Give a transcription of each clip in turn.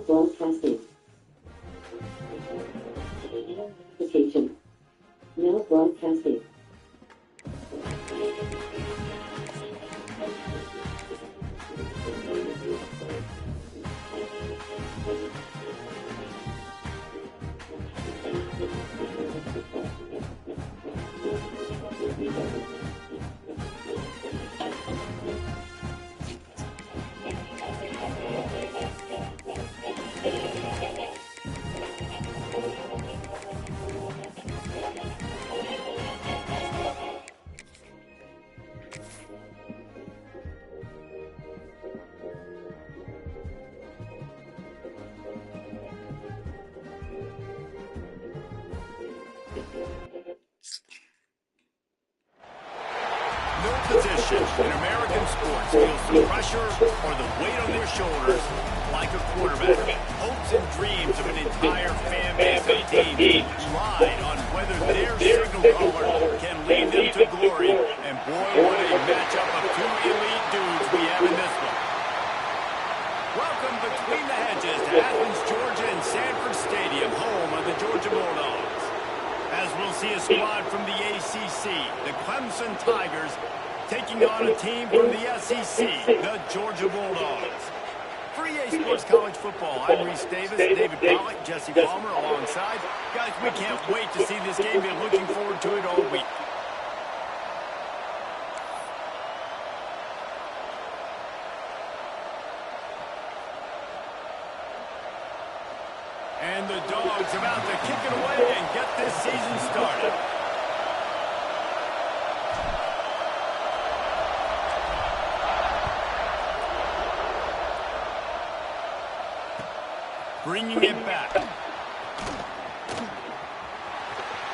broadcasting. Location. Now broadcasting. No position in American sports feels the pressure or the weight on their shoulders like a quarterback. Hopes and dreams of an entire fan base of teams ride on whether their signal caller can lead them to glory. And boy, what a matchup of two elite dudes we have in this one. Welcome between the hedges to Athens, Georgia and Sanford Stadium, home of the Georgia Bulldogs. As we'll see a squad from the ACC, the Clemson Tigers, taking on a team from the SEC, the Georgia Bulldogs. For EA Sports College Football, I'm Reese Davis, David Pollack, Jesse Palmer alongside. Guys, we can't wait to see this game. Been looking forward to it all week. And the Dogs about to kick it away and get this season started. Bringing it back.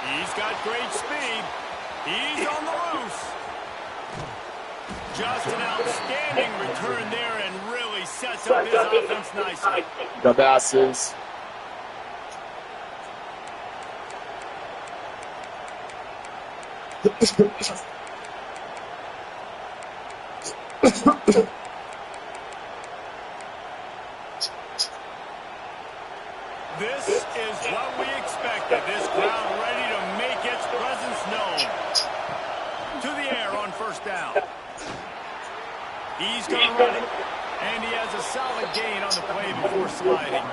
He's got great speed. He's on the loose. Just an outstanding return there and really sets up his offense nicely. The passes. This is what we expected. This crowd ready to make its presence known. To the air on first down. He's going to run it. And he has a solid gain on the play before sliding.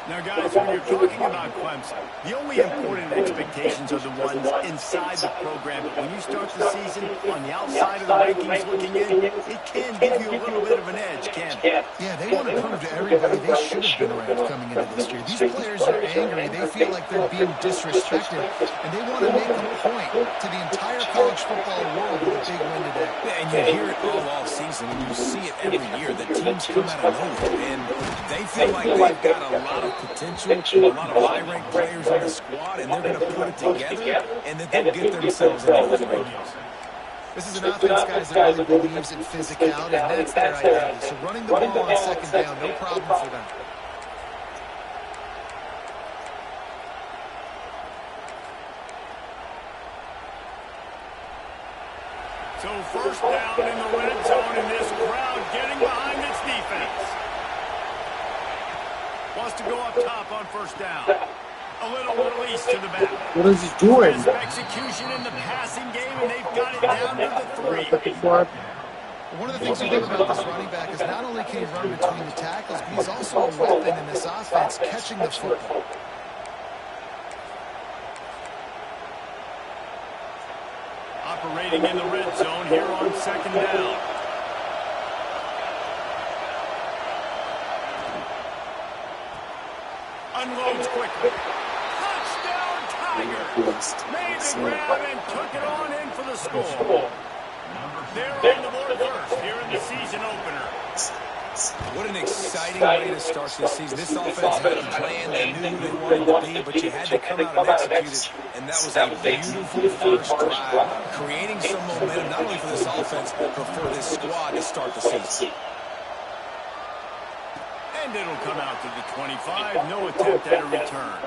Now, guys, when you're talking about Clemson, the only important expectations are the ones inside the program. But when you start the season on the outside of the rankings looking in, it can give you a little bit of an edge, can't it? Yeah, they want to prove to everybody they should have been ranked coming into this year. These players are angry. They feel like they're being disrespected, and they want to make a point to the entire college football world with a big win today. Yeah, and you hear it all season, and you see it every year. The teams come out of nowhere, and they feel like they've got a lot of potential, a lot of high-ranked players in the squad, and they're going to put it together, and then they'll get themselves into those rankings. This is an offense, guys, that really believes in physicality, and that's their identity. So running the ball on second down, no problem for them. So first down in the red zone, and this crowd getting behind its defense. Wants to go up top on first down. A little release to the back. What is he doing? Crisp execution in the passing game, and they've got it down to the 3. One of the things you love about this running back is not only can he run between the tackles, but he's also a weapon in this offense, catching the football. Operating in the red zone here on second down. Unloads quickly. Touchdown, Tigers! Made the grab and took it on in for the score. They're on the board first here in the season opener. What an exciting way to start this season. This offense had a plan. They knew who they wanted to be, but you had to come out and execute it. And that was a beautiful first drive, creating some momentum not only for this offense, but for this squad to start the season. And it'll come out to the 25. No attempt at a return.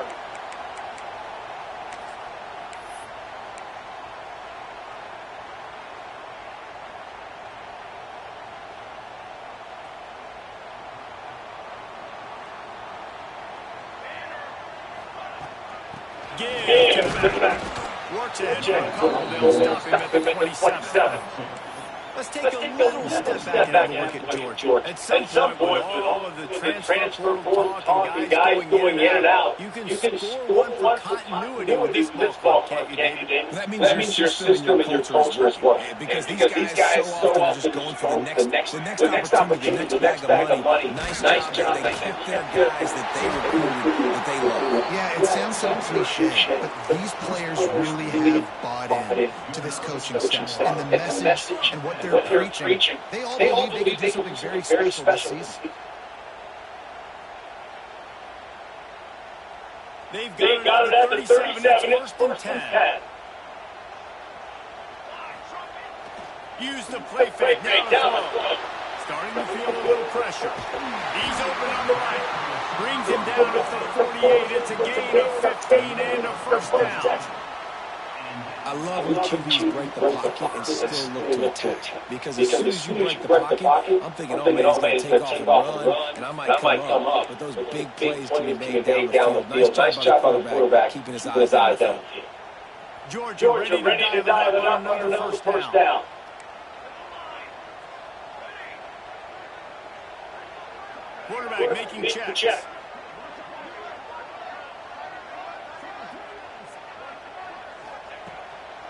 give to the back. Works ahead for a couple. They'll stop him at the 27. Let's take a little step back and have a look at George. At some point, with all of the transfer portal talk and guys going in and out, you can score one for continuity with this ball club, can't you, David? That means your system and your culture is working. Because these guys so often are just going for the next opportunity, the next bag of money. Nice job. They kept their guys that they recruited, that they love. Yeah, it sounds so cliche, but these players really have bought in to this coaching staff and the message and what they're preaching. They all believe they can do something very special this season. They've got it at the 37. It's first and 10. Use the play fake. Now the throw. Starting to feel a little pressure. He's open on the right. Brings him down at the 48. It's a gain of 15 and a first down. I love when QBs break the pocket and still look to attack. Because as soon as you break the pocket, I'm thinking, oh, man, he's going to take off and run, and I might come up. But those big plays can be made down the field. Nice job by the quarterback, keeping his eyes down. Georgia ready to dive it up on another first down. Quarterback making checks.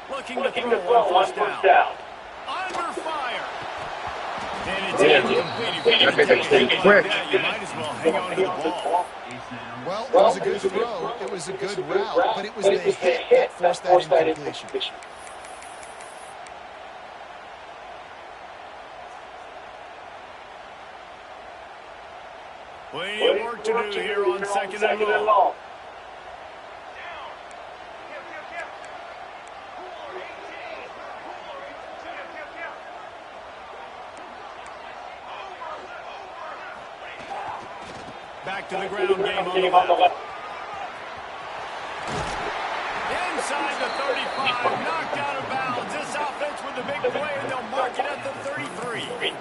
Looking to throw on first down. Under fire. And it's incomplete. Quick. You might as well hang on to the ball. Well, it was a good throw. It was a good route, but it was the hit that forced that incompletion. Plenty of work to do here on second and long. Back to the ground game on the left. Inside the 35, knocked out of bounds. This offense with the big play, and they'll mark it at the 33.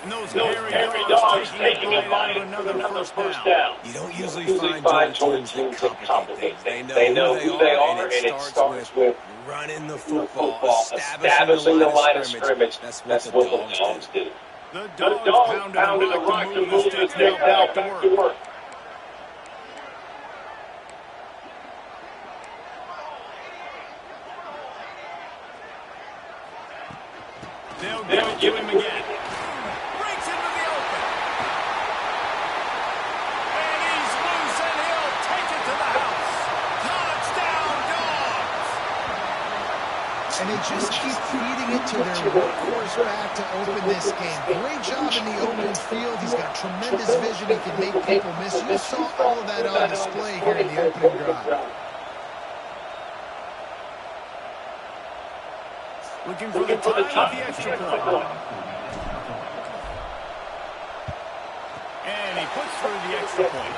And those hairy dogs taking a bite out of another first down. You don't usually find teams that complicate things. They know who they are, and it starts with running the football, establishing the line of scrimmage. That's what the dogs do. The dogs pounded the rock to move the sticks now back to work. They'll give it to him again. Breaks into the open. And he's loose, and he'll take it to the house. Touchdown, Dogs! And they just keep feeding it to their workhorse back to open this game. Great job in the open field. He's got tremendous vision. He can make people miss. You saw all of that on display here in the opening drive. Looking for the time of the extra point. And he puts through the extra point.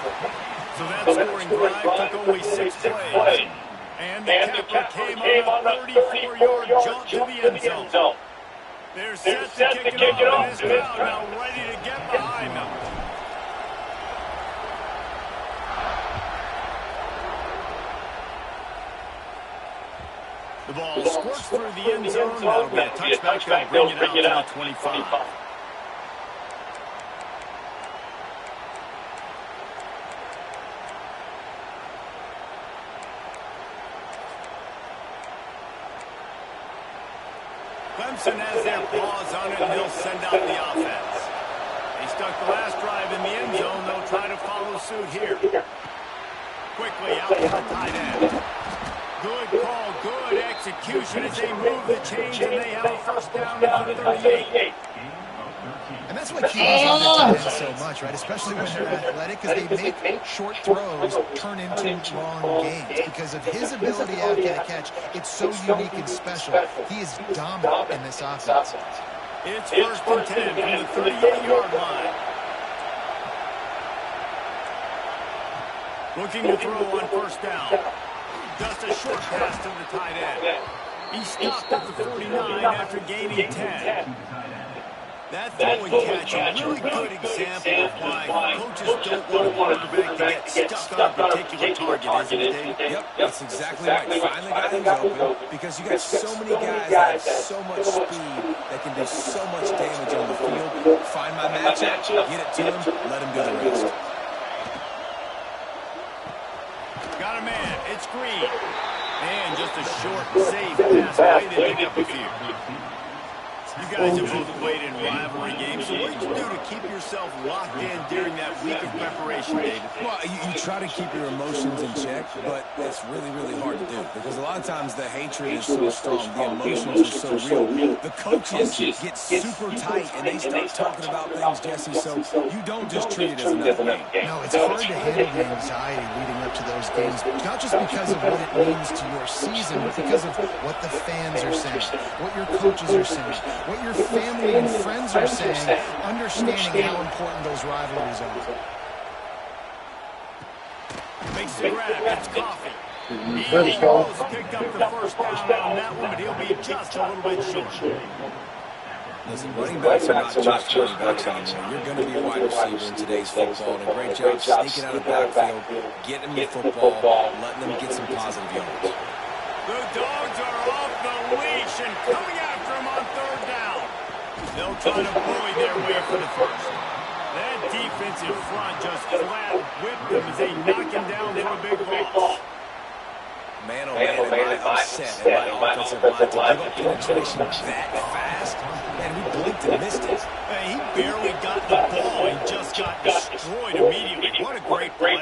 So that scoring drive took only 6 plays. And the capper came on a 34-yard jump to the end zone. They're set to kick it off, and this crowd now ready to get behind them. The ball squirts through the end zone. That'll be a touchback. They'll bring it out to the 25. Clemson has their paws on it, and they'll send out the offense. They stuck the last drive in the end zone. They'll try to follow suit here. Quickly out to the tight end. Good call, good execution as they move the chains, and they have a first down at the 38. And that's why QBs love their tight ends so much, right? Especially when they're athletic, because they make short throws turn into long gains. Because of his ability after the catch, it's so unique and special. He is dominant in this offense. It's first and 10 from the 38-yard line. Looking to throw on first down. Just a short pass to the tight end. He stopped at the 49 after gaining 10. That throwing catch, a really good example of why coaches don't want a quarterback to get stuck on a particular target, isn't it, David? Yep, that's exactly right. Find the guy who's open, because you got so many guys that have so much speed that can do so much damage on the field. Find my matchup, get it to him, let him do the rest. Got a man. It's Green. And just a short, safe pass. They pick up a few. You guys have both played in rivalry games, so what did you do to keep yourself locked in during that week of preparation, David? Well, you try to keep your emotions in check, but it's really, really hard to do because a lot of times the hatred is so strong, the emotions are so real. The coaches get super tight, and they start talking about things, Jesse, so you don't just treat it as another game. No, it's hard to handle the anxiety leading up to those games, not just because of what it means to your season, but because of what the fans are saying, what your coaches are saying, what your family and friends are saying, understanding how important those rivalries are. Makes the grab. It's Coffee. He goes, picked up the first down on that one, but he'll be just a little bit short. Listen, running backs are not just running backs anymore. You're going to be a wide receiver in today's football, and a great job sneaking out of the backfield, getting them the football, letting them get some positive yards. The Dogs are off the leash and coming after him on third down. They'll try to bully their way for the first. That defensive front just flat whipped them as they knock him down for a big loss. Man, oh man, am I upset at my offensive line to give up penetration that fast? Man, we blinked and missed it. Hey, he barely got the ball. He just got destroyed immediately. What a great play.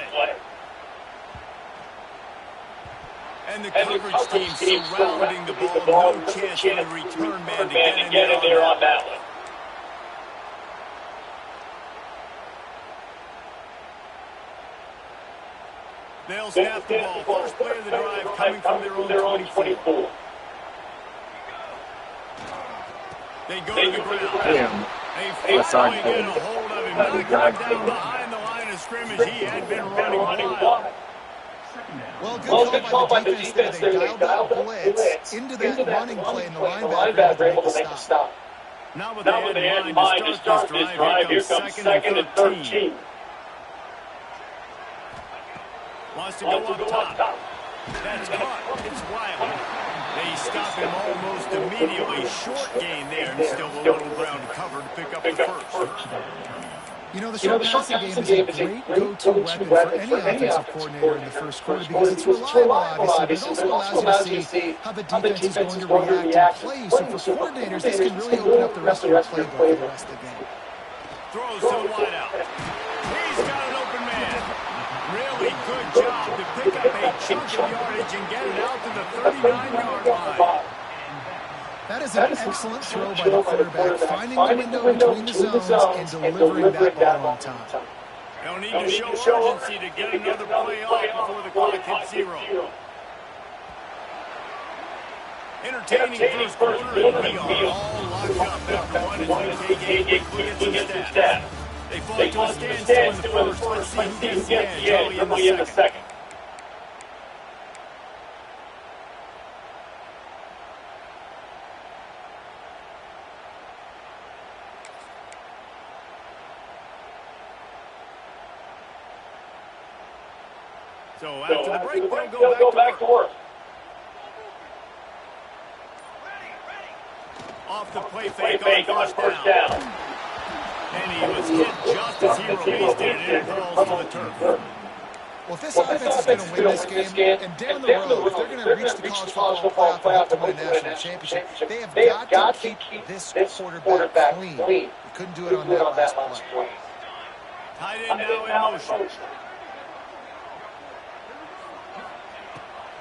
And the coverage team surrounding the ball. No chance for the return man to get in there on that one. They'll snap the ball. First play of the drive coming from their own 24. They go to the ground. They finally get a hold of him. Knocking him down behind the line of scrimmage. He had been running wild. Well, good call by the defense there. They dialed that blitz into that running play, and the linebacker able to make a stop. Now what they had in mind to start this drive, here comes second and 13. Wants to go up top. That's caught. It's Wilder. They stop him almost immediately. Short gain there, and still a little ground cover to pick up the first. You know, the short passing game is a great go-to weapon for any offensive coordinator in the first quarter because it's reliable, obviously, but it also allows you to see how the defense is going to react and play. So for coordinators, this can really open up the rest of your playbook for the rest of the game. Throws to the wideout. He's got an open man. Really good job to pick up a chunk of yardage and get it out to the 39-yard line. That is an excellent throw by the quarterback, finding the window between the zones and delivering that ball on time. They'll need to show urgency to get another play off before the clock hits zero. Entertaining first quarter, and we are all locked up after one as we take a quick look at some stats. They fall to a standstill in the first. Let's see who gets the edge early in the second. So after the break, they'll go back to work. Off the play fake on first down. And he was hit just as he released it, and it falls to the turf. Well, if this offense is going to win this game, and down the road, if they're going to reach the college football playoff and hope to win a national championship, they have got to keep this quarterback clean. They couldn't do it on that last play. Tight end now in motion.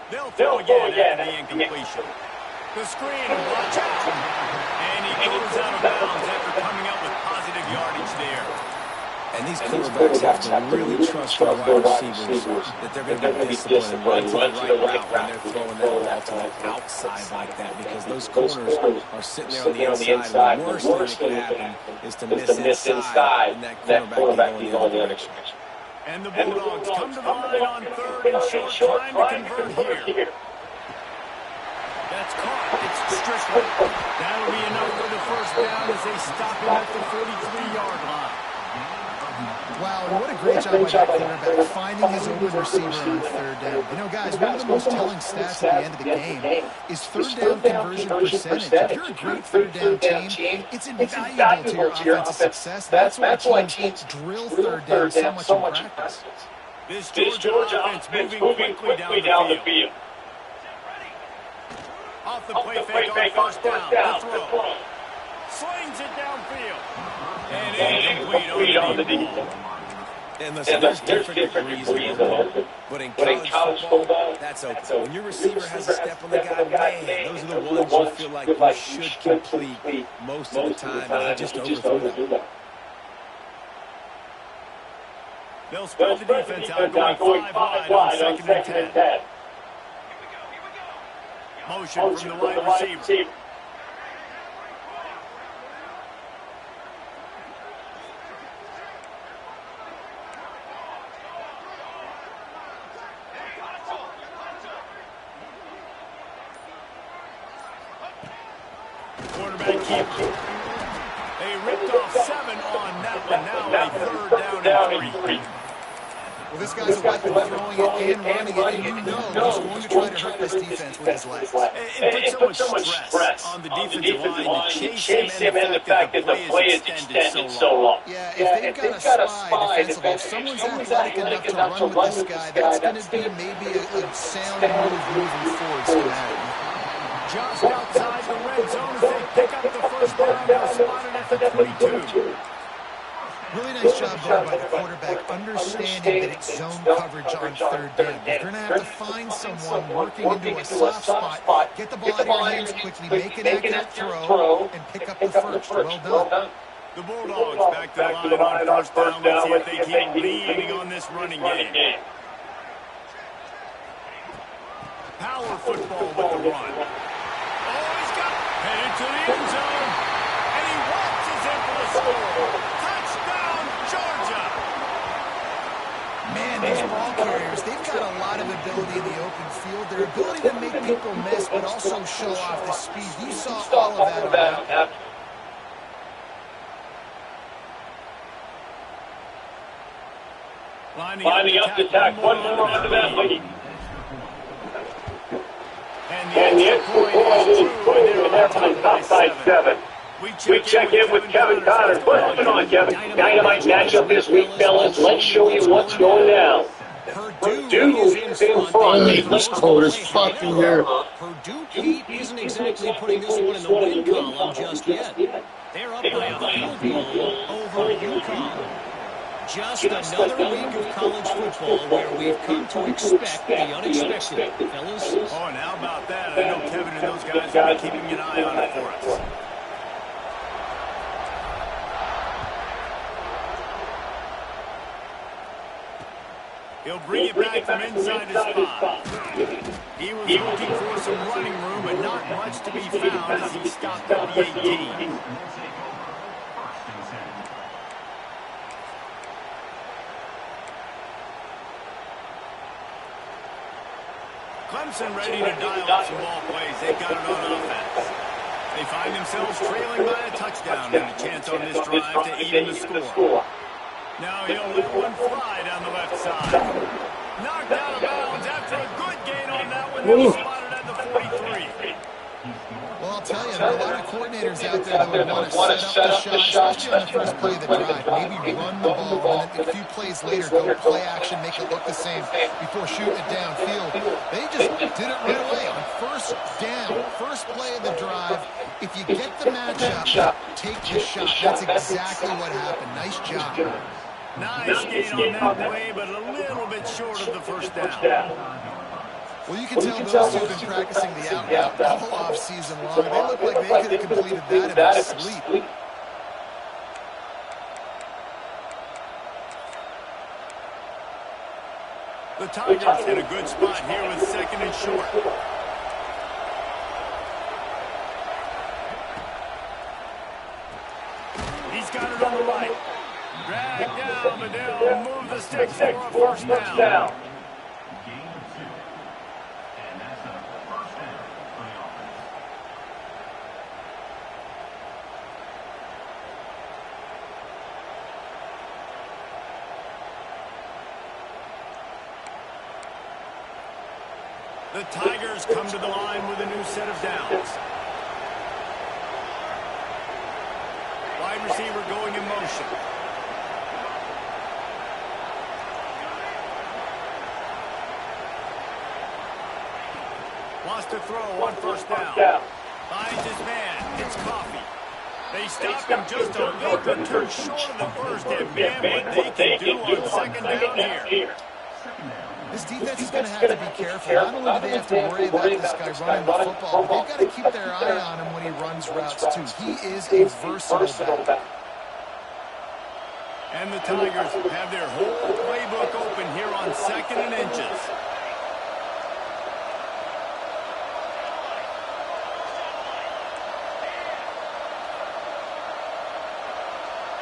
They'll throw again after the incompletion. The screen, watch out. And he goes out of bounds after coming up with positive yardage there. And these quarterbacks have to really trust their wide receivers that they're going to be disciplined and run to the right route when they're throwing that ball to the outside like that, because those corners are sitting there on the inside. And the worst thing that can happen is to miss inside, and that quarterback can go in the other direction. And the Bulldogs come to the line on third and short, trying to convert here. That's caught. It's Strickland. That'll be enough for the first down as they stop him at the 43-yard line. Wow, and what a great job by that quarterback, finding his open receiver on third down. You know, guys, one of the most telling stats at the end of the game is third down conversion percentage. If you're a great third down team, it's invaluable to your offensive success. That's why teams drill third down so much in practice. This Georgia offense moving quickly down the field. Off the play fake on first down. The throw. Slings it downfield. And incomplete on the deep ball. And listen, there's different degrees of open. But in college football, that's open. When your receiver has a step on the guy, man, those are the ones you feel like you should complete most of the time, and he just overthrew them. They'll spread the defense out, going 5 wide on 2nd and 10. Motion from the wide receiver. Quarterback keeper. They ripped off 7 on that one. Now a third down and 3. Well, this guy's a weapon throwing it and running it, and you know he's going to try to hurt this defense with his legs. It puts so much stress on the defensive line to chase him and the fact that the play is extended so long. Yeah, if they've got a spy defensively, if someone's athletic enough to run with this guy, that's going to be maybe a sound move moving forward schematically. Just outside the red zone as they pick up the first down. They're spotted at the 22. Really nice job done by the quarterback, understanding that it's zone coverage on third down. You're going to have to find someone working into a soft spot, get the ball out of your hands quickly, make an accurate throw, and pick up the first. Well done. The Bulldogs back to the line on first down. Let's see if they keep leaning on this running game. Power football with the run. Oh, he's got headed to the end zone. And he watches in for the score. Touchdown, Georgia. Man, these ball carriers, they've got a lot of ability in the open field. Their ability to make people miss, but also show off the speed. You saw all of that on that. Lining up to attack one more onto that lead. And the extra point is true, and they're on top 7. We check in with Kevin Connors. What's going on, Kevin? Dynamite matchup this week, fellas. Let's show you what's going down. Purdue is in front. This cold as fuck in here. Purdue, Pete, isn't exactly putting this one in the win column just yet. They're up by a field goal over UConn. Just another week of college football where we've come to expect the unexpected, fellas. Oh, and how about that? I know Kevin and those guys are keeping an eye on it for us. He'll bring it back from inside his spot. He was looking for some running room, but not much to be found as he stopped at the 18. Clemson ready to dial up some ball plays. They've got it on offense. They find themselves trailing by a touchdown and a chance on this drive to even the score. Now he'll let one fly down the left side. Knocked out of bounds after a good gain on that one. They're spotted at the 43. Well, I'll tell you, there are a lot of coordinators out there that would want to set up the shot, especially on the first play of the drive. Maybe run the ball, and then a few plays later, go play action, make it look the same before shooting it downfield. They just did it right away on first down, first play of the drive. If you get the matchup, take the shot. That's exactly what happened. Nice job. Nice gain on that play, but a little bit short of the first down. Well, you can tell those who've been practicing the out route all off season long. They look like they could have completed that in their sleep. The Tigers in a good spot here with second and short. He's got it on the right. Drag down, but they'll move the sticks for a first down. The Tigers come to the line with a new set of downs. Wide receiver going in motion. Wants to throw on first down. Finds his man. It's Coffee. They stop him just a little too short of the first, and man, what they can do on second down here. This defense is going to have to be careful. Not only do they have to worry about this guy running the football, but they've got to keep their eye on him when he runs routes, too. He is a versatile back. And the Tigers have their whole playbook open here on 2nd and inches.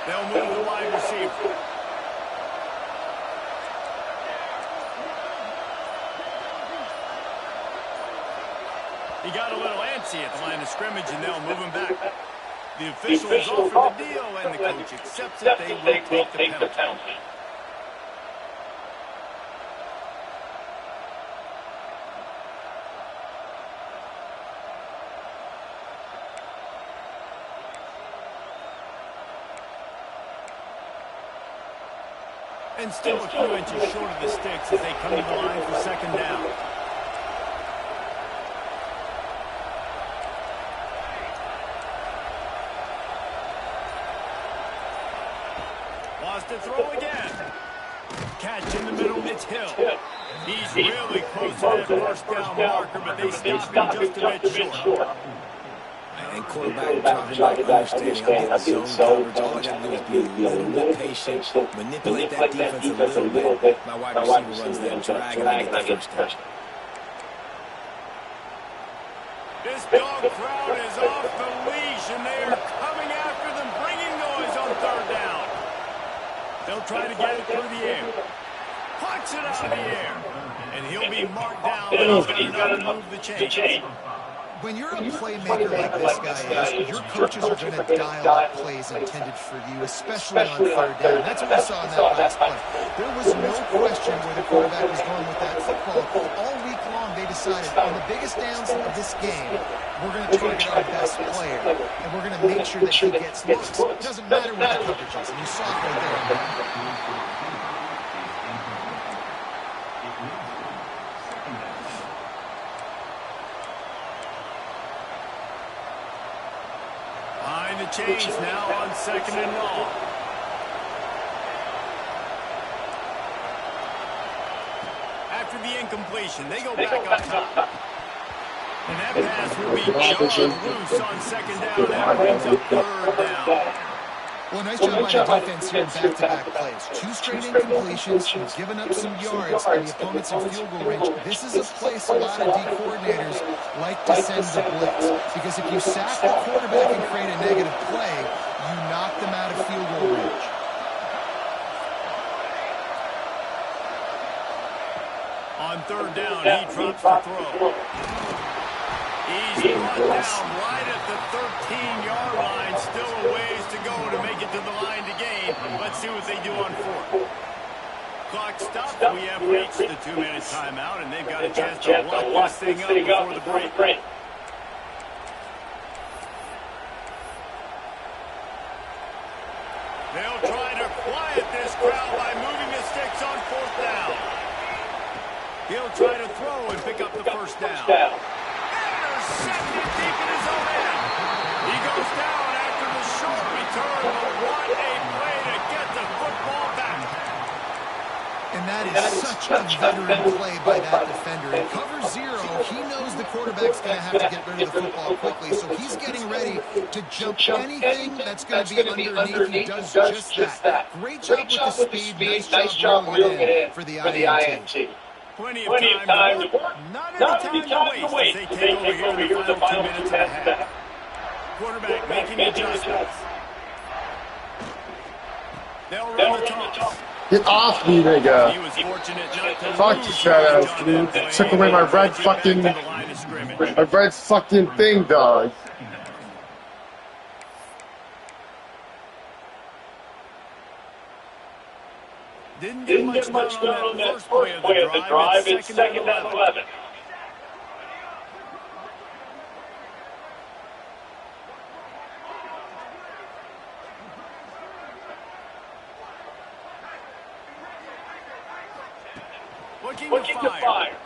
They'll move the wide receiver. He got a little antsy at the line of scrimmage, and they'll move him back. The officials offer the deal, and the coach accepts it. They will take the penalty. And still a few inches short of the sticks as they come to the line for second down. Wants to throw again. Catch in the middle, it's Hill. He's really close to that first down marker, but they stop him just a bit short. And quarterback talking about understanding how to get zone coverage. All I got to do is be a little bit patient, manipulate that defense a little bit. My wide receiver runs that drag, and I get the first down. This dog crowd is off the leash, and they are coming after them, bringing noise on third down. They'll try to get it through the air. Puts it out of the air. And he'll be marked down, but he's got enough to move the chain. When you're a playmaker like this guy is, your coaches are going to dial up plays intended for you, especially on third down. That's what we saw in that last play. There was no question where the quarterback was going with that football. All week long, they decided on the biggest downs of this game, we're going to target our best player, and we're going to make sure that he gets looks. It doesn't matter what the coverage is, and you saw it right there. The chains now on second and long. After the incompletion, they go back up top. And that pass will be jarred loose on second down. That brings up third down. Well, nice job by the defense here in back-to-back plays. 2 straight incompletions, you've given up some yards, and the opponent's in field goal range. This is a place a lot of D coordinators like to send the blitz, because if you sack the quarterback and create a negative play, you knock them out of field goal range. On third down, he drops the throw. He's brought down right at the 13-yard line. Still a ways to go to make it to the line to gain. Let's see what they do on fourth. Clock stopped. We have reached the 2-minute timeout, and they've got a chance to lock this thing up before the break. They'll try to quiet this crowd by moving the sticks on fourth down. He'll try to throw and pick up the first down. Intercepted deep in his own end. He goes down after the short return, but what a play to get the football back. And that is such a veteran play by that defender. In cover 0, he knows the quarterback's going to have to get rid of the football quickly, so he's getting ready to jump anything that's going to be underneath. He does just that. Great job with the speed. Nice job reeling it in for the INT. Plenty of time to work. Not any time to waste. They take over here in the final 2 minutes and a half. Quarterback making adjustments. They'll run the toss. Get off me, nigga. He was fortunate not to Fuck you, shut dude. Took away my red fucking thing, dog. Didn't get much done on that first play of the drive. It's second and 11. Looking to fire.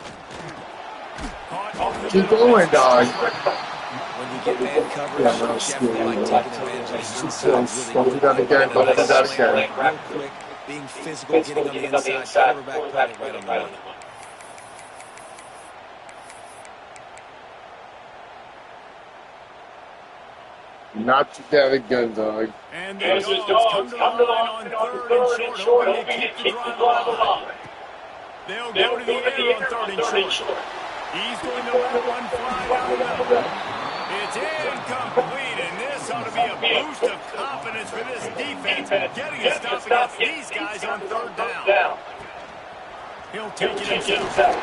Keep going, dog. When you get man coverage, Yeah, you that's definitely like good. taking advantage of the inside really Don't do that quickly. again. Don't do that again. Real quick, being physical, getting on the inside, quarterback put it right on the money. Not do that again, dog. And the Dogs come to the line on third and short, hoping to keep the drive alive. They'll go to the air on third and short. He's going to let one fly down the middle. It's incomplete, and this ought to be a boost of confidence for this defense, getting a stop against these guys on third down. He'll take it himself.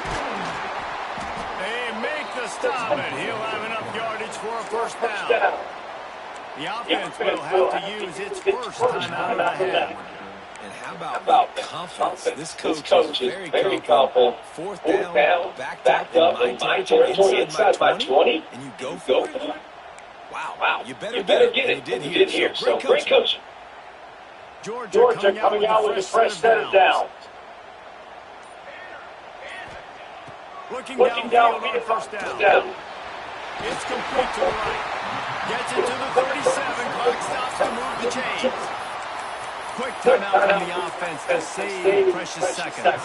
They make the stop, and he'll have enough yardage for a first down. The offense will have to use its first time out of the half. And how about confidence? This coach is very confident. Fourth down, backed up in my territory, inside my 20, and you go for it? Wow, you better get it. And you did here. So great coaching. Georgia coming out with a fresh set of downs. Looking downfield on first down. It's complete to the right. Gets it to the 37. Clock stops to move the chains. Quick timeout from the offense to save precious seconds.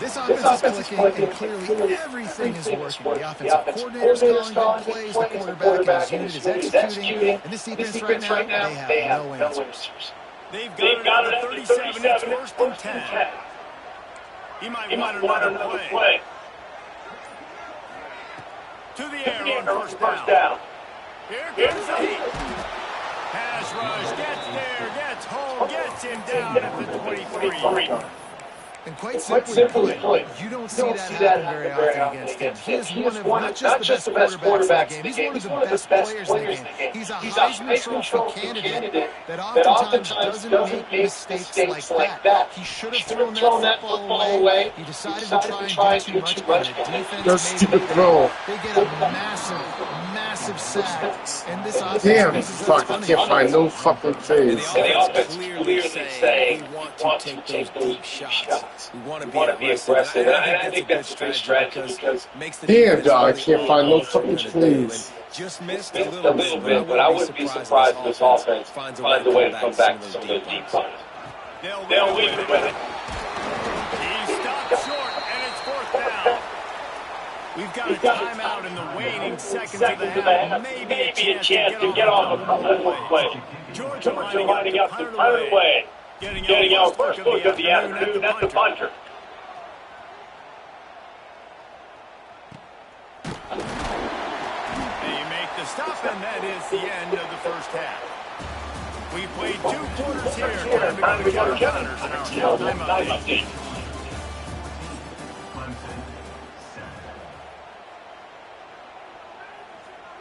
This offense is clicking, and clearly everything is working. The offensive coordinator's calling good plays, the quarterback and his unit is executing, and this defense right now, they have no answers. They've got it at the 37. It's first and 10. He might want another play. To the air on first down. Here comes the heat. Pass rush, gets there, gets home, gets him down at the 23. And quite simply put, you don't see that happen very often against him. He is one of not just the best quarterbacks in the game, he's one of the best players in the game. He's a Heisman Trophy candidate that oftentimes doesn't make mistakes like that. He should have thrown that football away. He decided to try and do too much, and the defense made it. They get a massive sack, and this offense... Damn, fuck, I can't find no fucking phase. And the offense clearly say, we want to take those deep shots. We want to be aggressive, and I think that's a good strategy because it makes the damn, dog, I can't find no fucking plays. Just missed a little bit, but I wouldn't be surprised if this offense finds a way to come back to some of those deep shots. They'll leave it with it. He stopped short, and it's fourth down. We've got a timeout in the waning seconds of the half. Maybe a chance to get off a play. Georgia lining up to punt it away. Getting our first look of the afternoon at the punter. They make the stop, and that is the end of the first half. We played 2 quarters here. Time to go to counters in our timeout.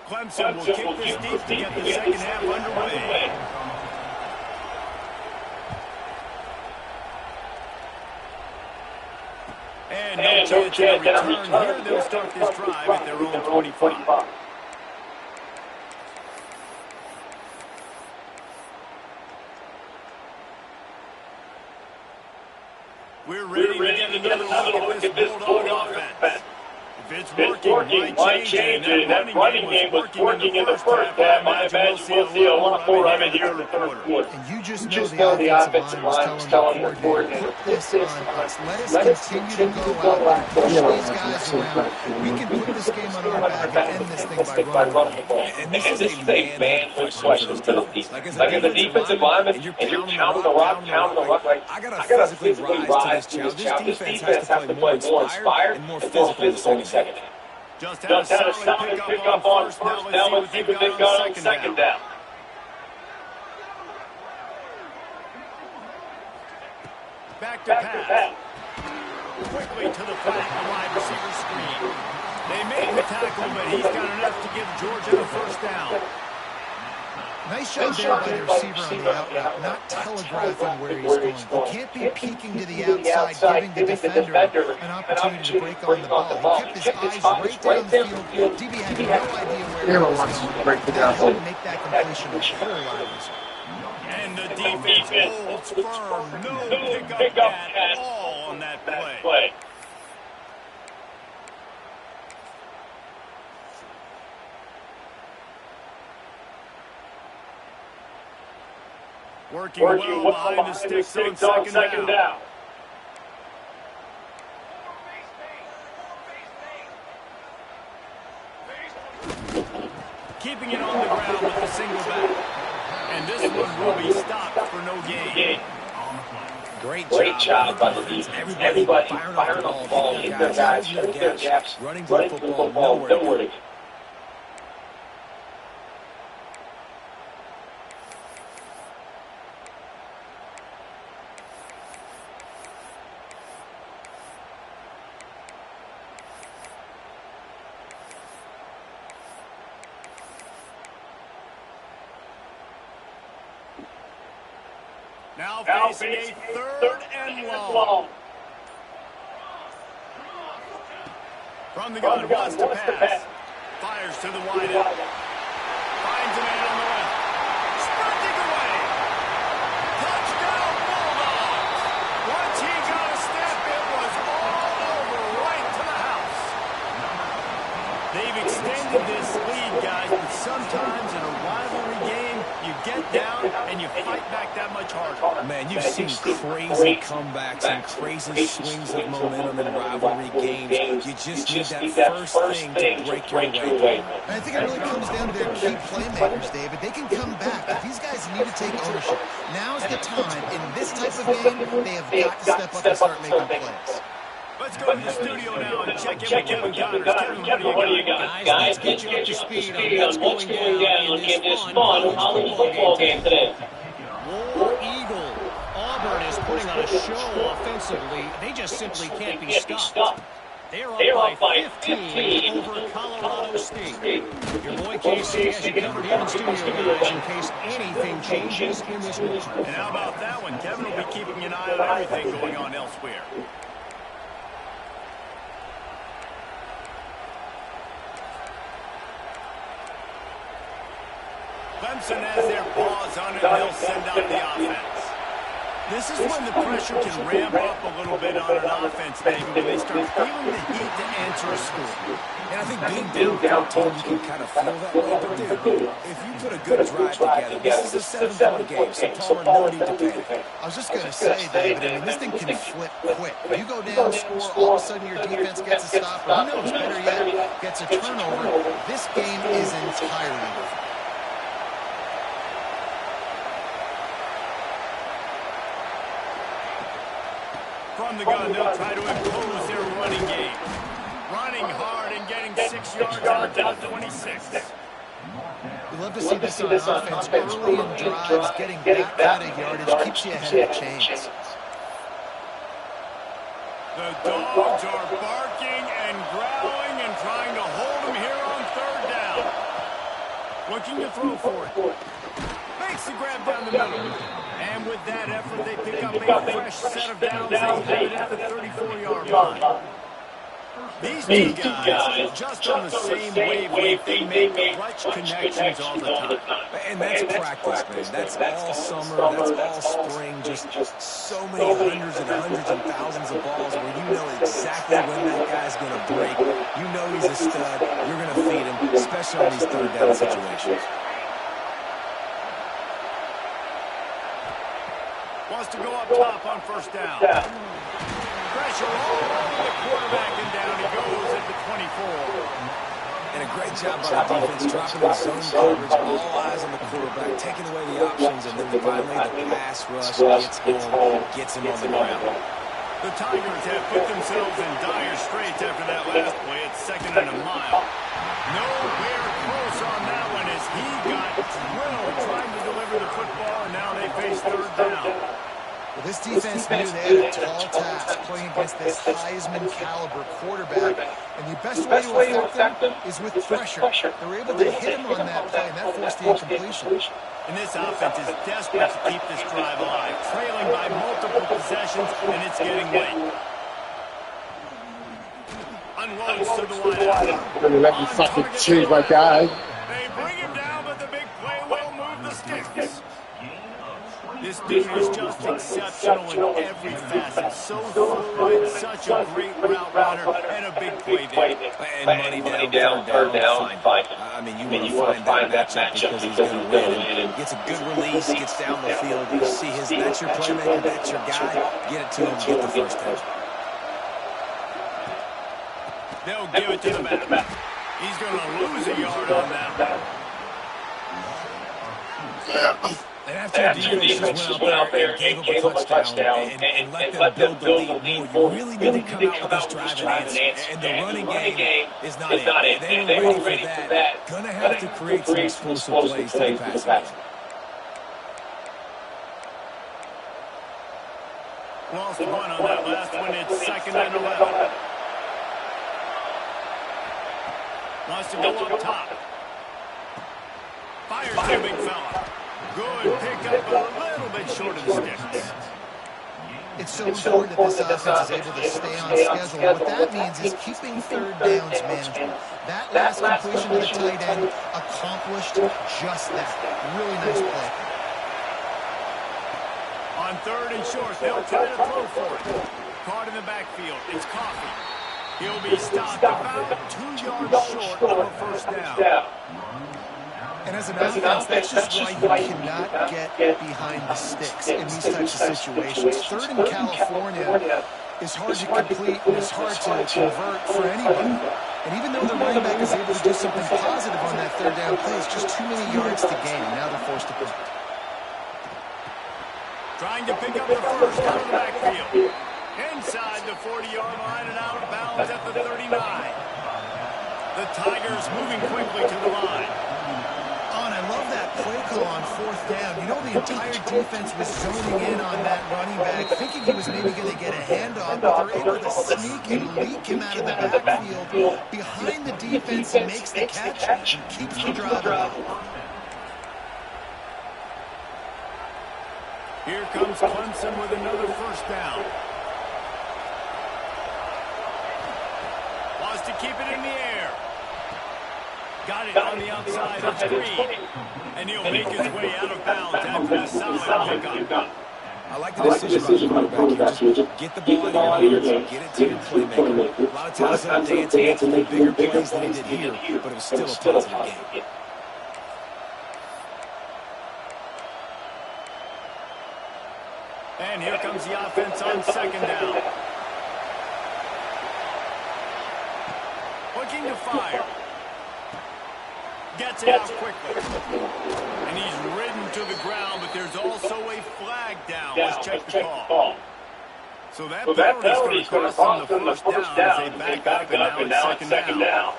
Clemson will kick this deep to get the second half underway. And no chance at a return here. They'll start this drive at their own 25. We're ready to get another look at this Bulldog offense. If it's working, why change it? That running game was working in the first half. I imagine we'll see a lot more of it here in the third quarter. And you just know the offensive line was telling the coordinator, put this on us. Let us continue to go out and push these guys around. We can put this game on our back and end this thing by running the ball. And this is a man-good question for the defense. Like as a defensive lineman, and you're pounding the rock, like, I got to physically rise to this challenge. This defense has to play more inspired and more physical in the second. Just had a solid pick up on first. Now let's see what they've got on second down. Back to pass. Quickly to the flat, the wide receiver screen. They make the tackle, but he's got enough to give Georgia the first down. Nice job there by the receiver on the out route, not telegraphing where he's going. He can't be peeking to the outside, giving the defender an opportunity to break on the ball. He kept his eyes right down the field. DB had no idea where he was going. That helped make that completion a whole lot easier. And the defense holds firm. No pickup at all on that play. Working well behind the sticks on second down. Keeping it on the ground with the single back. And this one will be stopped for no gain. Great job by the defense. Everybody firing off the ball, hitting their guys, hitting their gaps, running to the football, nowhere to go. Now facing a third and long. From the gun, wants to pass. Fires to the wide out. Finds a man on the left. Sprinting away. Touchdown Bulldogs. Once he got a step, it was all over right to the house. They've extended this lead, guys, but sometimes in a rivalry game, you get down and you fight back that much harder. Man, you've seen crazy comebacks and crazy swings of momentum in rivalry games. You just need that first thing to break your way. And I think it really comes down to their key playmakers, David. They can come back, but these guys need to take ownership. Now's the time. In this type of game, they have got to step up and start making plays. Let's go to the studio now and check in with Kevin Connors. Kevin, what do you got? Guys, let's get you up to speed on what's going down in this fun college football game today. War Eagle. Auburn is putting on a show offensively. They just simply can't be stopped. They're up by 15 over Colorado State. Your boy KC has you covered here in studio, guys, in case anything changes in this one. And how about that one? Kevin will be keeping an eye on everything going on elsewhere. Clemson has their paws on it, and they'll send out the offense. This is when the pressure can ramp up a little bit on an offense, maybe, when they start feeling the heat to answer a score. And I think being down 13, you can kind of feel that way. But, dude, if you put a good drive together, this is a 7-point game, so Palmer, no need to panic. I was just going to say, David, I mean, this thing can flip quick. If you go down, score, all of a sudden your defense gets a stop, or who knows, better yet, gets a turnover. This game is entirely different. From the gun, they'll try to impose their running game. Running hard and getting 6 yards out to the 26. We love to see this on offense early in drives, getting that kind of yardage keeps you ahead of the chains. The Dogs are barking and growling and trying to hold him here on third down. Looking to throw for it. Makes the grab down the middle. And with that effort, they pick up a fresh set of downs. They have it at the 34-yard line. These two guys, just on the same wavelength, they make clutch connections all the time. And that's practice, man. That's all summer. That's all spring. Just so many hundreds and thousands of balls where you know exactly when that guy's going to break. You know he's a stud. You're going to feed him, especially on these third down situations. Wants to go up top on first down. Pressure all over the quarterback, and down he goes at the 24. And a great job by the defense, dropping the zone coverage, all eyes on the quarterback, taking away the options, and then finally the pass rush gets home, gets him on the ground. The Tigers have put themselves in dire straits after that last play at 2nd and a mile. Nowhere close on that one as he got drilled trying to deliver the football, and now they face third down. Well, this defense knew they had a tall task playing against this Heisman caliber quarterback, and the best way to affect them is with pressure. They were able to hit him on that play, and that forced the incompletion. And this offense is desperate to keep this drive alive, trailing by multiple possessions, and it's getting late. Unloads to the wideout. Gonna let me fucking change my guy. They bring him down, but the big play will move the sticks. This dude is just exceptional in every facet. So fluid, such a great route runner, and a big play there. And money down, third down, fine. I mean, you want to find that matchup because he's going to win. And gets a good release, gets down the field. You see that's your playmaker, that's your guy. Get it to him, get the first down. They'll give it to the back. He's going to lose a yard on that. And after your defense went out there and gave up a touchdown and let them build the lead more, you really need to come out with this drive and answer. And the running game is not it. They were ready for that. Going to have to create some explosive plays to the passing game. Lost one on that last one. It's 2nd and 11. Wants to go up top. Fires to big fella. Good pickup, but a little bit short of the sticks. It's so important that this offense is able to stay on schedule. What that means is keeping third downs manageable. That last completion to the tight end accomplished just that. Really nice play. On 3rd and short, they'll try to throw for it. Caught in the backfield. It's Coffee. He'll be stopped about 2 yards short of a first down. And as an offense, that's just why you cannot get behind the sticks in these types of situations. 3rd in California is hard to complete and it's hard to convert for anybody. And even though the running back is able to do something positive on that 3rd down play, it's just too many yards to gain. Now they're forced to punt. Trying to pick up the first out of the backfield. Inside the 40-yard line and out of bounds at the 39. The Tigers moving quickly to the line. I love that play call on 4th down. You know, the entire defense was zoning in on that running back, thinking he was maybe going to get a handoff, but they're able to sneak and leak him out of the backfield behind the defense and makes the catch and keeps the drive alive. Here comes Clemson with another first down. Wants to keep it in the air. Got it on the outside. It's Green. And he'll make his way out of bounds after the solid pickup. I like the decision by the quarterback here. Just get the ball in your hands, get it to your playmaker. A lot of times he'll dance and get the bigger plays than he did here, but it was still a positive game. And here comes the offense on 2nd down. Looking to fire. Gets it out quickly. And he's ridden to the ground, but there's also a flag down. Let's check the call. So that penalty is going to cost them the first down as they back up, and now it's 2nd down.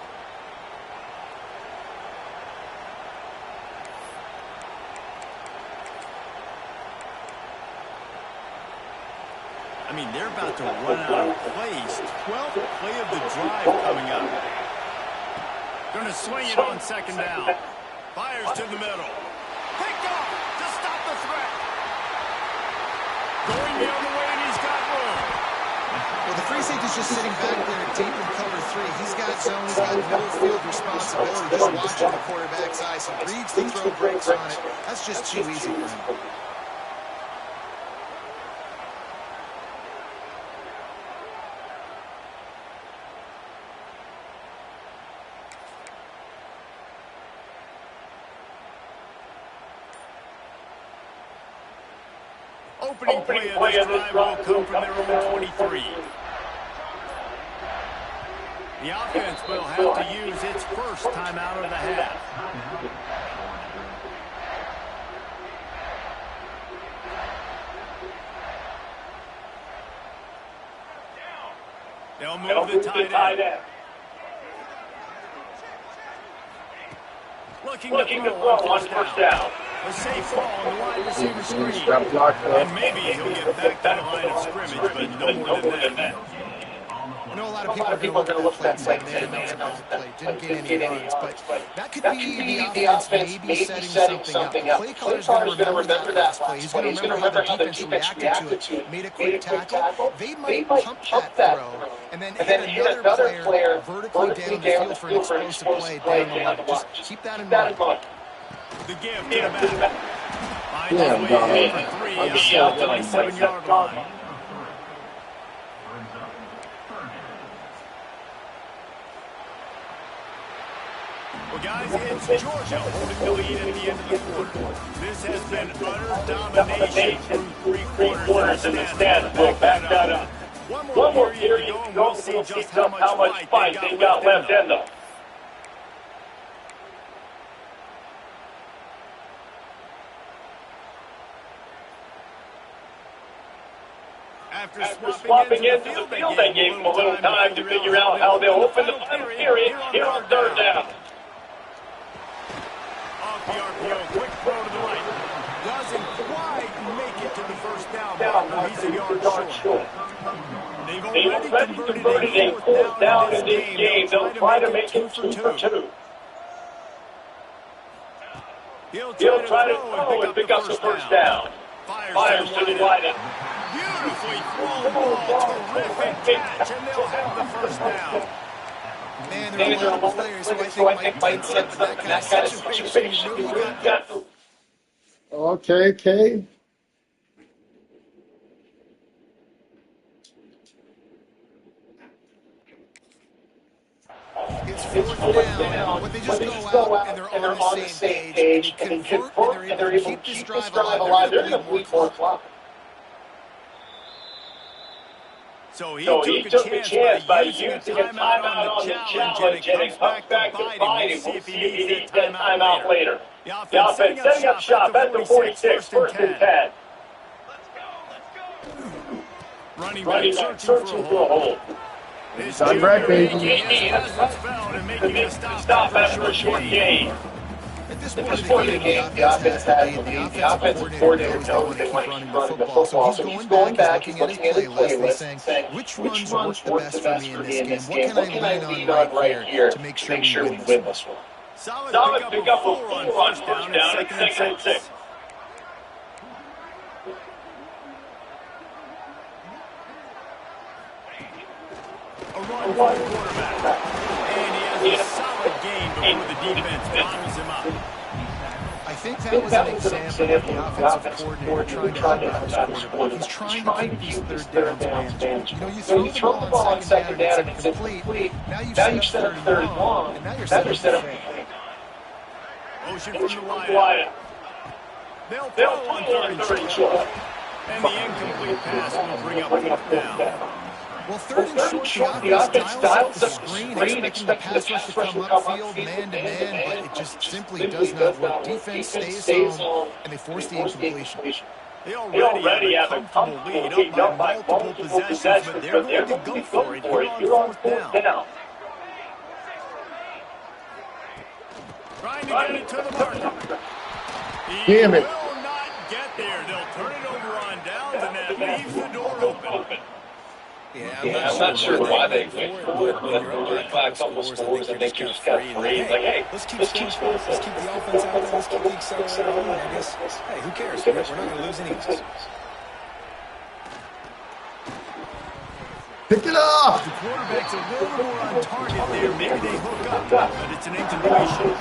I mean, they're about to run out of plays. 12th play of the drive coming up. Going to swing it on 2nd down. Fires to the middle. Picked off to stop the threat. Going the other way, and he's got room. Well, the free safety's just sitting back there deep in cover 3. He's got zone. He's got middle field responsibility. Just watching the quarterback's eyes. He reads the throw breaks on it. That's just too easy for him. Opening play of this drive will come from their own 23. The offense will have to use its first timeout of the half. They'll move the tight end. Looking to throw on first down. A safe ball on the wide receiver screen. And maybe he'll get back to the line of scrimmage, but no more than that. I know a lot of people are going to look at that play and say, man, that was a play. Didn't get any yards, but that could be the offense maybe setting something up. The play caller's going to remember that play. He's going to remember how the defense reacted to it, made a quick tackle. They might pump that throw and then hit another player vertically down the field for an explosive play down the line. Just keep that in mind. The give to the back. Finds his way in for 3 out to the 27-yard line. Well, guys, it's Georgia holding the lead at the end of the quarter. This has been utter domination through three quarters, and the stats will back that up. One more period to go, and we'll see just how much fight they got left in them. After swapping into the field, they gave them a little time to figure out how they'll open the final period here on third down. Off the RPO, quick throw to the right. Doesn't quite make it to the first down marker. He's a yard short. They've already converted a fourth down in this game. They'll try to make it 2 for 2. He'll try to throw and pick up the first down. Fires to the right. Beautifully thrown ball, terrific catch, and they'll have the first down. Man, there are a lot of players who I think might slip in that kind of situation. You really got to. Okay. It's fourth down, but they just go out and they're on the same page, and they convert, and they're able to keep this drive alive. They're going to bleed more clock. So he took a chance by using a timeout on the challenge, and it comes back to bite him. We'll see if he needs that timeout later. The offense setting up shop at the 46, first and 10. Running back searching for a hole. I'm right, baby. Stop after a short gain. At this point of the game, the offense has the lead. The offensive coordinator knows they want to keep running the football. So he's going back, he's looking at his playlist, saying, which runs work the best for me in this game? What can I lean on right here to make sure we win this one? Solid pick up a 4 on first down at 2nd and 6. A run for the quarterback. And he has a solid game before the defense bottles him up. I think that was an example of the offensive coordinator trying to help out his quarterback. He's trying to keep these third downs manageable. You throw the ball on second down and it's incomplete. Now you've set up third and long, and now you're set up fail. Motion from the wide. They'll throw on third and short. And the incomplete pass will bring up fourth down. Well, third and short, the offense dials up the screen, expecting the pass rush to come upfield man-to-man, but it just simply does not work. Defense stays home, and they force the incompletion. They already have a comfortable lead up by multiple possessions, but they're going to go for it here on fourth down. Trying to get it to the marker. Damn it. Will not get there. They'll turn it over on downs, and that leaves the door open. Yeah, I'm not sure why they went for it. When you're up by a couple scores, I think you just got free. Like, hey, let's keep scores. Let's keep the offense out there. Let's keep the accelerator on. I guess, hey, who cares? We're not going to lose any. Pick it up! The quarterback's a little more on target there. Maybe they hook up, but it's an incompletion.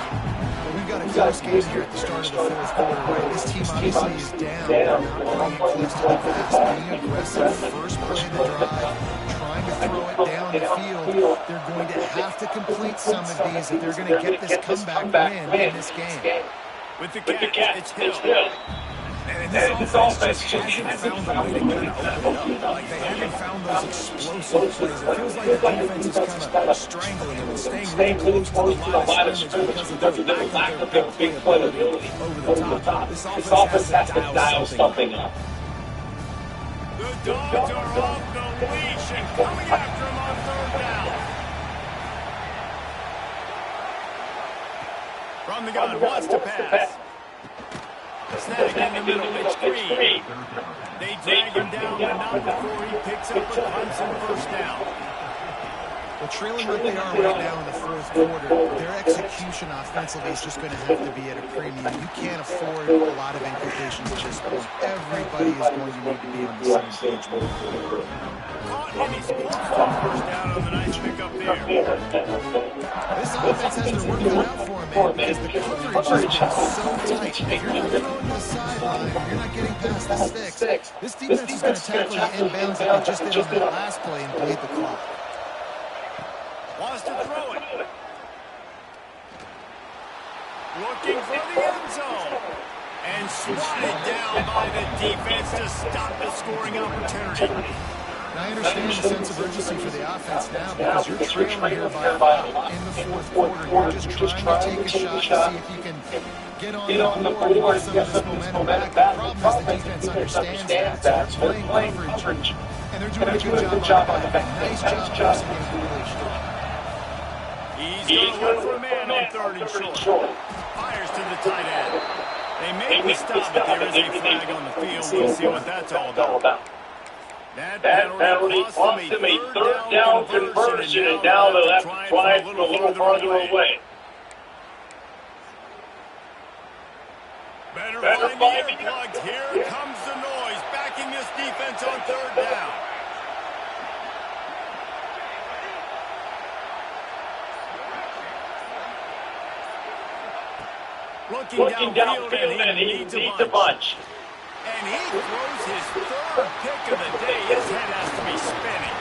We've got a close game here at the start of the fourth quarter, right? This team obviously is down, not playing close to the pass, being aggressive, first play of the drive, trying to throw it down the field. They're going to have to complete some of these if they're going to get this comeback win in this game. With the catch, it's Hill. And this offense hasn't found a way to kind of open it up. Like, they haven't found those explosive plays. It feels like the defense is kind of strangling them and staying really close to the line of scrimmage because of their lack of their big playability over the top. This offense has to dial something up. The Dogs are off the leash and coming after him on third down. From the gun, wants to pass. Snag in the middle, it's Green. They drag him down, but not before he picks up a Clemson first down. Well, trailing like they are right now in the fourth quarter, their execution offensively is just going to have to be at a premium. You can't afford a lot of incompletions at this point. Everybody is going to need to be on the same page. Caught, and he's close to a first down on the nice pickup there. This offense has their work cut out for him, man, because the coverage has been so tight. If you're not throwing to the sideline, if you're not getting past the sticks, this defense is going to tackle you inbounds like they just did on that last play and bleed the clock. Wants to throw it. Looking for the end zone. And swatted down by the defense to stop the scoring opportunity. Now, I understand the sense of urgency for the offense now because you're trailing here by a lot in the fourth quarter. You're just trying to take a shot to see if you can get on the board and get some of this momentum back. The problem is the defense understands that. So they're playing coverage, and they're doing a good job on it. Nice job forcing incompletion. He's going to look for a man on third and short. Fires to the tight end. They make the stop, but there is a flag on the field. We'll see what that's all about. That penalty cost them a third down conversion, and now they'll have to try it from a little farther away. Better find the earplugs. Here comes the noise, backing this defense on third down. Looking downfield, and he needs a bunch. And he throws his third pick of the day. His head has to be spinning.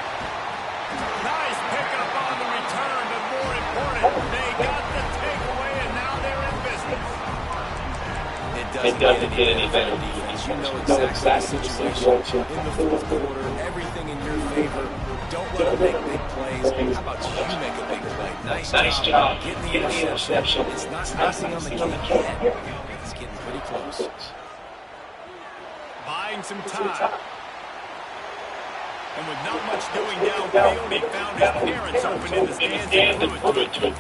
Nice pickup on the return, but more important, they got the takeaway, and now they're in business. It doesn't get any better defense. You know exactly the situation. In the fourth quarter, everything in your favor. Don't let them make big plays. How about you make a big play? Nice job. Getting the interception. It's not icing on the cake yet. It's getting pretty close. Buying some time. And with not much doing downfield, he found his parents open in the stands and threw it to him.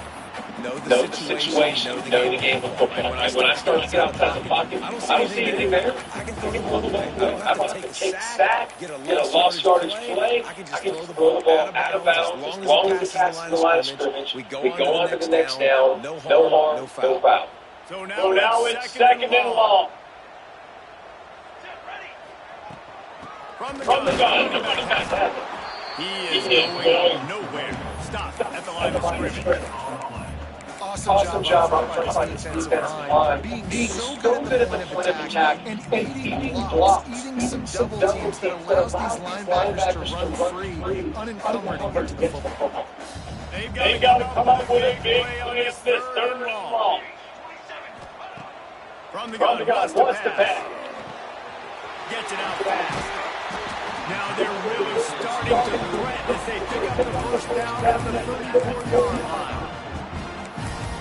Know the situation, know the game. When I start to get outside the pocket, I don't see anything there. I can throw the ball away. I don't have to take a sack, get a lost yardage play. I can just throw the ball out of bounds as long as it passes the line of scrimmage. We go on to the next down. No harm, no foul. So now it's second and long. From the gun. He is going nowhere. Stop at the line of scrimmage. Awesome job by this defensive line. Being so good at the point of attack and eating blocks, eating some double teams that allows these linebackers to run free, unencumbered and get to the football. They've got to come up with a big play on this third and long. From the gun, wants to pass. Gets it out fast. Now they're really starting to threaten as they pick up the first down at the 34-yard line.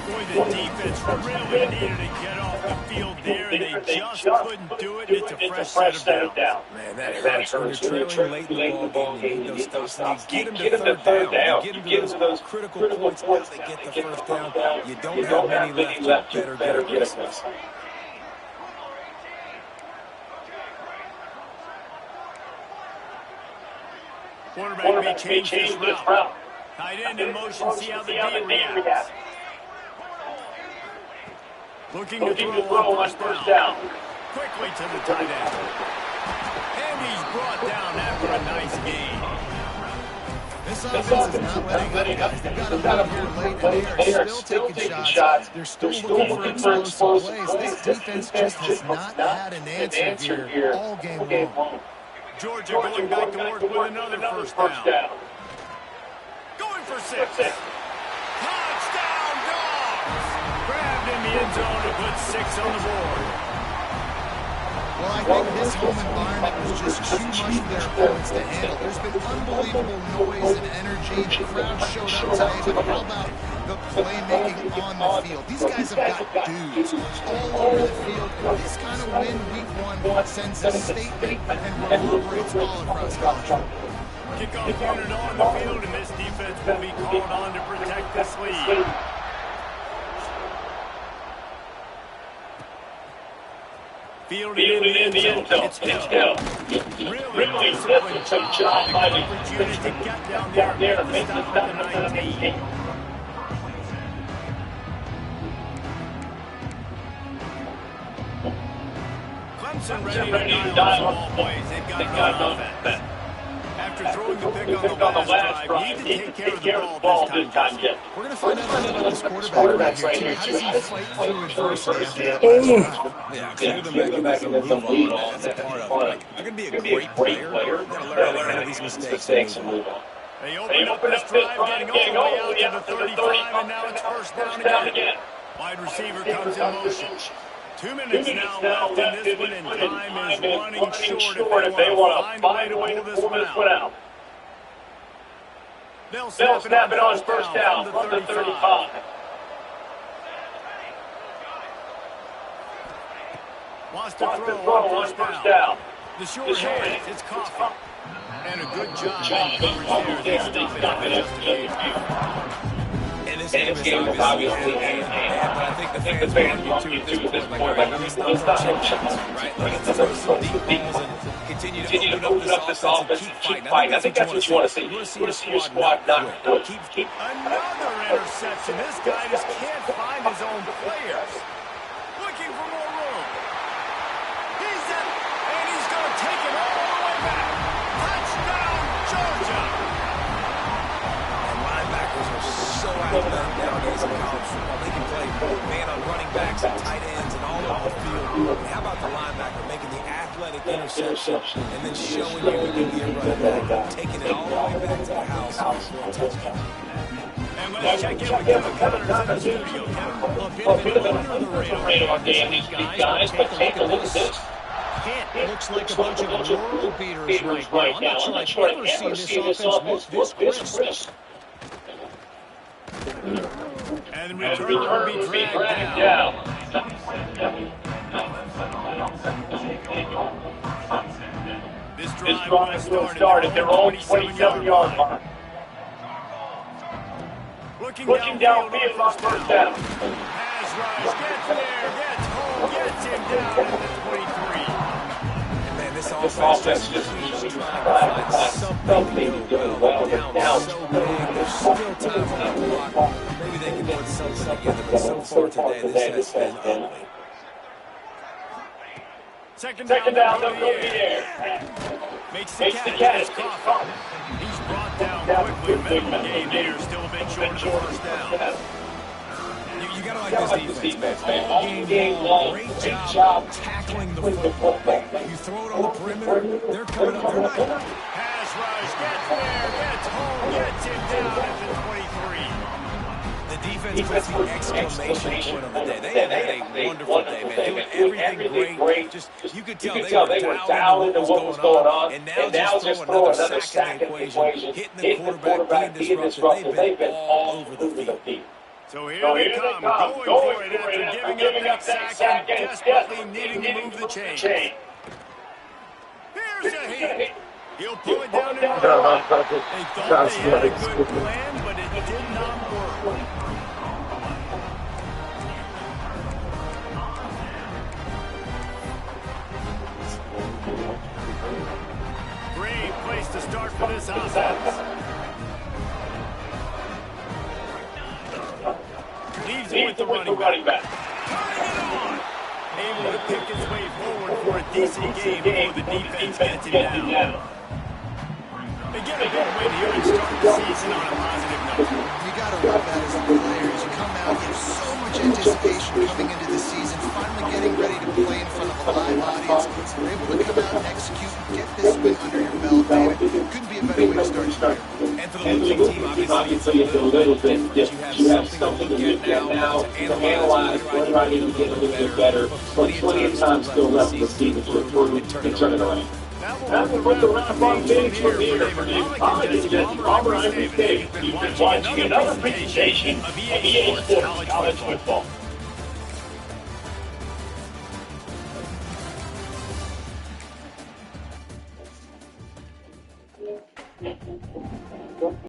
Boy, the defense really needed to get off the field there, and they just couldn't do it. It's a fresh set of downs. Man, that hurts. When you're trailing late in the ball game, you need those stops. You get them to third down. You get them to those critical points once they get the first down. You don't have many left. You better get aggressive. Quarterback may change this route. Tight end in motion, see how the D reacts. Looking to throw on first down. Quickly to the tight end. And he's brought down after a nice gain. This offense is not letting up, guys. They've got a here late, and they are still taking shots. They're still looking for explosive plays. This defense just has not had an answer here all game long. Georgia going back to work with another first down. Going for 6. Touchdown, Dogs! Grabbed in the end zone and put 6 on the board. Well, I think this home environment was just too much for their opponents to handle. There's been unbelievable noise and energy. The crowd showed up today, but how about the playmaking on the field? These guys have got dudes all over the field. This kind of win week 1 sends a statement and reverberates all across college football. Kickoff unit on the field, and this defense will be called on to protect this lead. Fielded in the end zone. It's Hill. Really disciplined job by the coverage unit to get down there and make the stop at the 19. Clemson ready to dial up the boys. They've got no offense. After throwing the pick on the last drive, need to take care of the ball this time, Jeff. We're going to find out about this quarterback right here, too. How does he fight through adversity after that last drive? Yeah, clear back and move on. That's a part of it. You're going to be a great player. You've got to learn how to handle these mistakes and move on. They opened up this drive, getting all the way out to the 35, and now it's first down again. Wide receiver comes in motion. 2 minutes now left in this one, and time is running short if they want to find a way to pull this one out. They'll snap it on first down from the 35. Wants to throw on first down. The short hand, it's Coffee. And a good job in coverage there. They stop it just a few. And this game is obviously hand-to-hand, but I think the fans want you to at this point. Like, let's not throw chip shots, right? Let's throw some deep balls and continue to open up this offense and keep fighting. I think that's what you want to see. You want to see your squad not quit. Keep. Another interception. This guy just can't find his own players. Looking for more room. He's in, and he's going to take it all the way back. Touchdown, Georgia. So athletic nowadays in college football. They can play man on running backs and tight ends and all over the field. And how about the linebacker making the athletic interception and then showing you he can be a running back, taking it all the way back to the house for a touchdown. And let's check in with Kevin Connors in the studio. Kevin, a bit of an under the radar game, these guys, but take a look at this. It looks like a bunch of world beaters right now. I'm not sure I've ever seen this offense look this crisp. And return will be dragged down. This drive will start at their own 27-yard mark. Looking downfield on first down. Pass rush, gets there, gets home, gets him down at the 23. Man, this offense just keeps trying to find something to do well. Down so big, there's still time on the clock. Maybe they can put something together, but so far today, this has been ugly. Second down, they'll go in the air. Makes the catch. He's brought down quickly. Middle game here, still a bit short of the first down. You got to like this defense, man. All game long, great job tackling the football. You throw it on the perimeter, they're coming up. They're not. Pass rush, gets there, gets home, gets him down at the 23. The defense puts the exclamation point on the day. They had a wonderful day, man. Doing everything great. Just you could tell they were dialed into what was going on. And now just throw another sack in the equation. Hitting the quarterback, being disruptive. They've been all over the field. So here they come, going for it after giving up that sack and desperately needing to move the chain. Here's a hit. He'll pull it down and run. They thought they had a good plan, but it did not work. Great place to start for this offense. Leaves it with the running back. Turning it on. Able to pick his way forward for a decent game before the defense gets him down. They get a good win here and start the season on a positive note. You got to love that as a player. As you come out, you have so much anticipation coming into the season, finally getting ready to play in front of a live audience. You're able to come out and execute and get this win under your belt, man. It couldn't be a better way to start the year. And for the losing team, obviously, it's a little bit different. You have something to look at now to analyze whether I need to get a little bit better. But plenty of time still left in the season to improve and turn it around. Now we'll put the wrap on things from here. For Nick Palmer, I'm Dave. You've been watching another presentation of EA Sports College Football.